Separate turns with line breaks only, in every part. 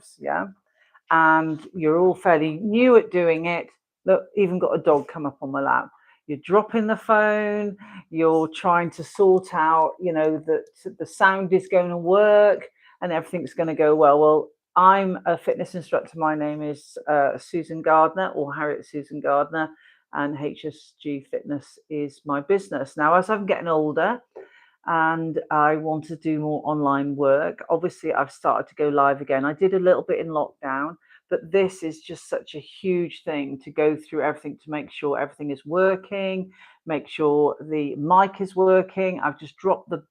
lives, yeah, and you're all fairly new at doing it. Look, even got a dog come up on my lap. You're dropping the phone, you're trying to sort out, that the sound is going to work and everything's going to go well. Well, I'm a fitness instructor. My name is Susan Gardner, or Harriet Susan Gardner, and HSG Fitness is my business. Now, as I'm getting older and I want to do more online work, obviously I've started to go live again. I did a little bit in lockdown, but this is just such a huge thing to go through everything to make sure everything is working, make sure the mic is working. I've just dropped the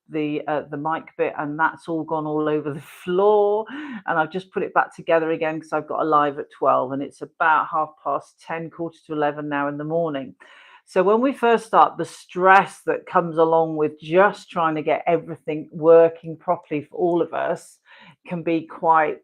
mic bit, and that's all gone all over the floor, and I've just put it back together again because I've got a live at 12, and it's about 10:30, quarter to 11 now in the morning. So when we first start, the stress that comes along with just trying to get everything working properly for all of us can be quite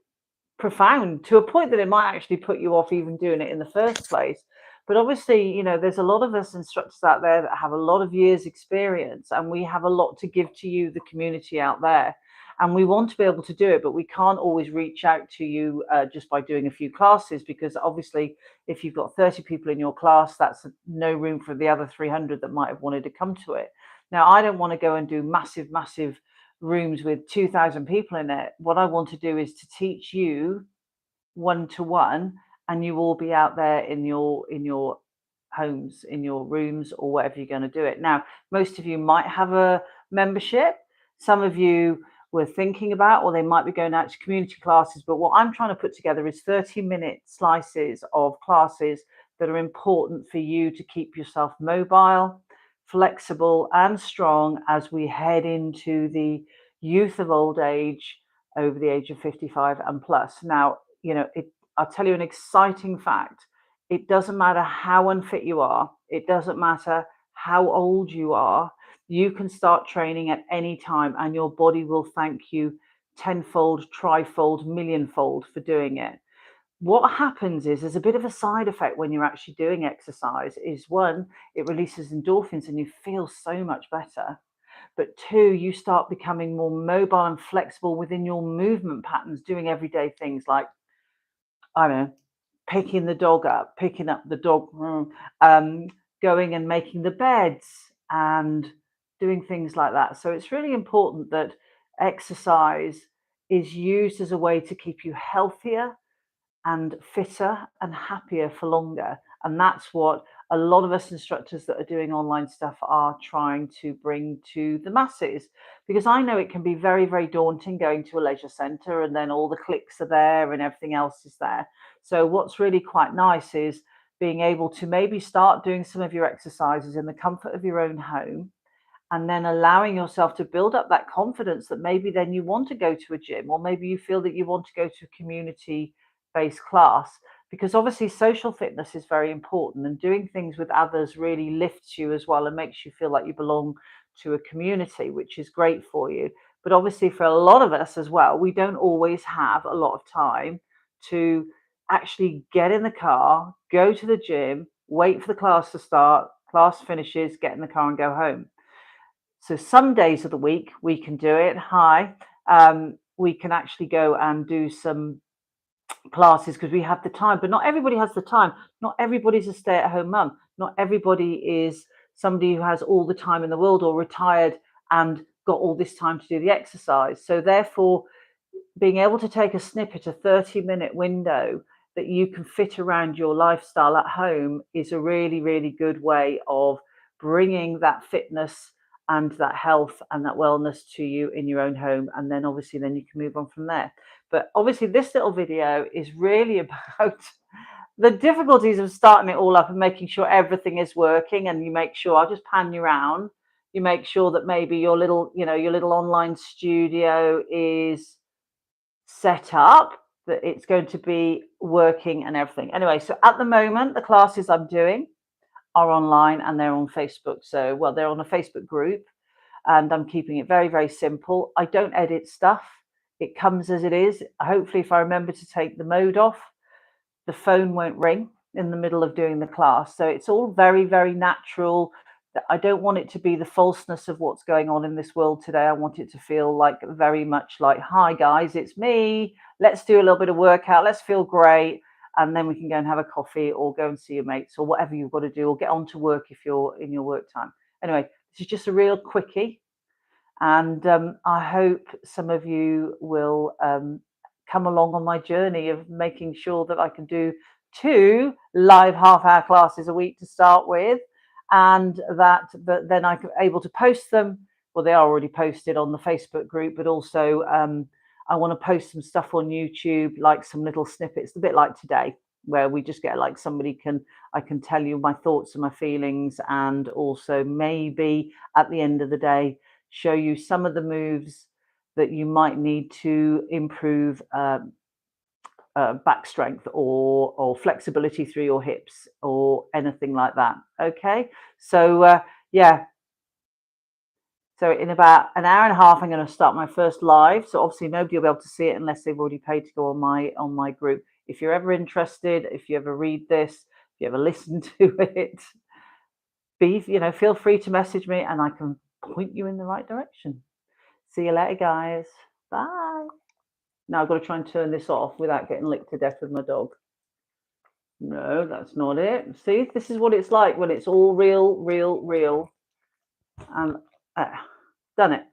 profound, to a point that it might actually put you off even doing it in the first place. But obviously, there's a lot of us instructors out there that have a lot of years experience, and we have a lot to give to you, the community out there, and we want to be able to do it, but we can't always reach out to you just by doing a few classes, because obviously if you've got 30 people in your class, that's no room for the other 300 that might have wanted to come to it. Now, I don't want to go and do massive rooms with 2,000 people in it. What I want to do is to teach you one-to-one, and you will be out there in your homes, in your rooms, or whatever you're going to do it. Now, most of you might have a membership. Some of you were thinking about, or they might be going out to community classes. But what I'm trying to put together is 30-minute slices of classes that are important for you to keep yourself mobile, flexible, and strong as we head into the youth of old age, over the age of 55 and plus. Now, I'll tell you an exciting fact. It doesn't matter how unfit you are. It doesn't matter how old you are. You can start training at any time, and your body will thank you tenfold, trifold, millionfold for doing it. What happens is there's a bit of a side effect when you're actually doing exercise. Is one, it releases endorphins and you feel so much better. But two, you start becoming more mobile and flexible within your movement patterns, doing everyday things like, I don't know, picking the dog up, picking up the dog, going and making the beds, and doing things like that. So it's really important that exercise is used as a way to keep you healthier and fitter and happier for longer. And that's what a lot of us instructors that are doing online stuff are trying to bring to the masses. Because I know it can be very, very daunting going to a leisure centre and then all the clicks are there and everything else is there. So what's really quite nice is being able to maybe start doing some of your exercises in the comfort of your own home, and then allowing yourself to build up that confidence that maybe then you want to go to a gym, or maybe you feel that you want to go to a community based class, because obviously social fitness is very important, and doing things with others really lifts you as well and makes you feel like you belong to a community, which is great for you. But obviously for a lot of us as well, we don't always have a lot of time to actually get in the car, go to the gym, wait for the class to start, class finishes, get in the car and go home. So some days of the week we can do it. We can actually go and do some classes because we have the time, but not everybody has the time. Not everybody's a stay-at-home mum. Not everybody is somebody who has all the time in the world, or retired and got all this time to do the exercise. So therefore, being able to take a snippet, a 30-minute window that you can fit around your lifestyle at home, is a really, really good way of bringing that fitness and that health and that wellness to you in your own home. And then obviously then you can move on from there. But obviously this little video is really about the difficulties of starting it all up and making sure everything is working. And you make sure, I'll just pan you around, you make sure that maybe your little online studio is set up, that it's going to be working and everything. Anyway, so at the moment the classes I'm doing are online and they're on Facebook. So, well, they're on a Facebook group, and I'm keeping it very, very simple. I don't edit stuff. It comes as it is. Hopefully, if I remember to take the mode off, the phone won't ring in the middle of doing the class. So it's all very, very natural. I don't want it to be the falseness of what's going on in this world today. I want it to feel like very much like, hi guys, it's me. Let's do a little bit of workout. Let's feel great. And then we can go and have a coffee or go and see your mates or whatever you've got to do, or get on to work if you're in your work time. Anyway, this is just a real quickie. And I hope some of you will come along on my journey of making sure that I can do 2 live half-hour classes a week to start with, and that then I'm able to post them. Well, they are already posted on the Facebook group, but also I want to post some stuff on YouTube, like some little snippets, a bit like today, where we just get like I can tell you my thoughts and my feelings, and also maybe at the end of the day show you some of the moves that you might need to improve back strength or flexibility through your hips or anything like that. Okay, so yeah. So in about an hour and a half, I'm going to start my first live. So obviously nobody will be able to see it unless they've already paid to go on my group. If you're ever interested, if you ever read this, if you ever listen to it, feel free to message me and I can point you in the right direction. See you later, guys. Bye. Now I've got to try and turn this off without getting licked to death with my dog. No, that's not it. See, this is what it's like when it's all real, real, real. And done it.